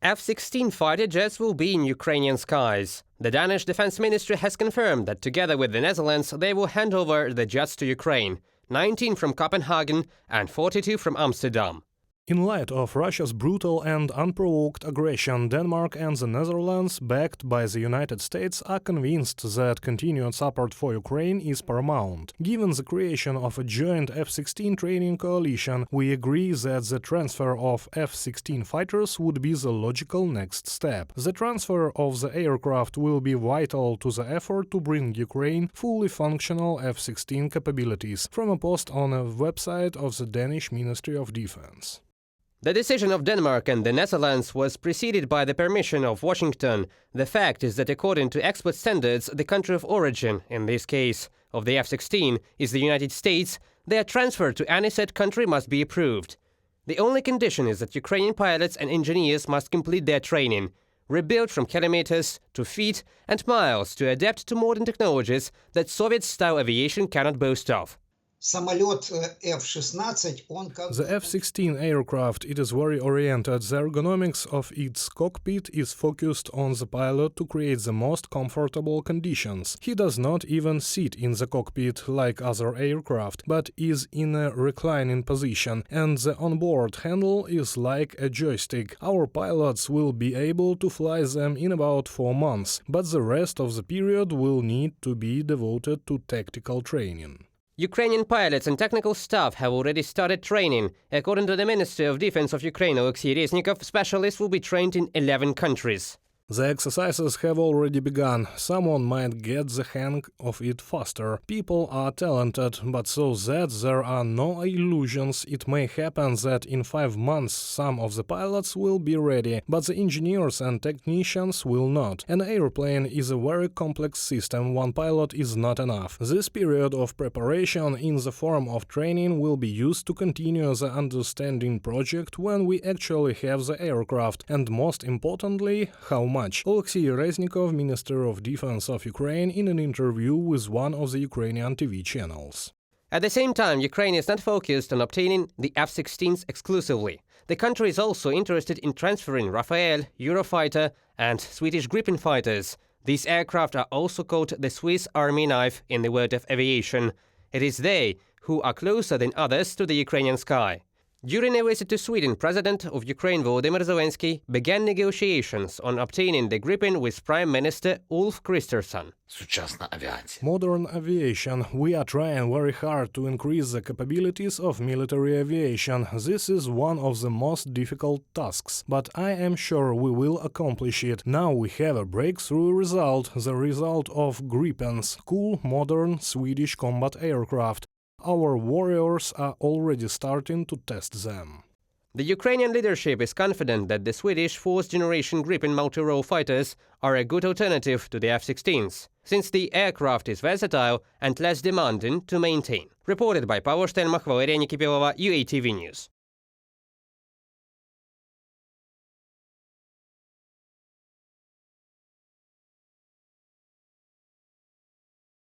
F-16 fighter jets will be in Ukrainian skies. The Danish Defense Ministry has confirmed that together with the Netherlands they will hand over the jets to Ukraine, 19 from Copenhagen and 42 from Amsterdam. In light of Russia's brutal and unprovoked aggression, Denmark and the Netherlands, backed by the United States, are convinced that continued support for Ukraine is paramount. Given the creation of a joint F-16 training coalition, we agree that the transfer of F-16 fighters would be the logical next step. The transfer of the aircraft will be vital to the effort to bring Ukraine fully functional F-16 capabilities, from a post on a website of the Danish Ministry of Defense. The decision of Denmark and the Netherlands was preceded by the permission of Washington. The fact is that according to export standards, the country of origin, in this case, of the F-16 is the United States. Their transfer to any said country must be approved. The only condition is that Ukrainian pilots and engineers must complete their training, rebuilt from kilometers to feet and miles to adapt to modern technologies that Soviet-style aviation cannot boast of. The F-16 aircraft, it is very oriented. The ergonomics of its cockpit is focused on the pilot to create the most comfortable conditions. He does not even sit in the cockpit like other aircraft, but is in a reclining position, and the onboard handle is like a joystick. Our pilots will be able to fly them in about 4 months, but the rest of the period will need to be devoted to tactical training. Ukrainian pilots and technical staff have already started training. According to the Ministry of Defense of Ukraine, Alexei Reznikov, specialists will be trained in 11 countries. The exercises have already begun. Someone might get the hang of it faster. People are talented, but so that there are no illusions, it may happen that in 5 months some of the pilots will be ready, but the engineers and technicians will not. An airplane is a very complex system, one pilot is not enough. This period of preparation in the form of training will be used to continue the understanding project when we actually have the aircraft, and most importantly, how much. Alexei Reznikov, Minister of Defense of Ukraine, in an interview with one of the Ukrainian TV channels. At the same time, Ukraine is not focused on obtaining the F-16s exclusively. The country is also interested in transferring Rafale, Eurofighter and Swedish Gripen fighters. These aircraft are also called the Swiss Army knife in the world of aviation. It is they who are closer than others to the Ukrainian sky. During a visit to Sweden, President of Ukraine Volodymyr Zelensky began negotiations on obtaining the Gripen with Prime Minister Ulf Kristersson. Modern aviation. We are trying very hard to increase the capabilities of military aviation. This is one of the most difficult tasks, but I am sure we will accomplish it. Now we have a breakthrough result, the result of Gripens, cool, modern Swedish combat aircraft. Our warriors are already starting to test them. The Ukrainian leadership is confident that the Swedish fourth-generation Gripen multi-role fighters are a good alternative to the F-16s, since the aircraft is versatile and less demanding to maintain. Reported by Pavel Steinmach, Valeria Nikipilova, UATV News.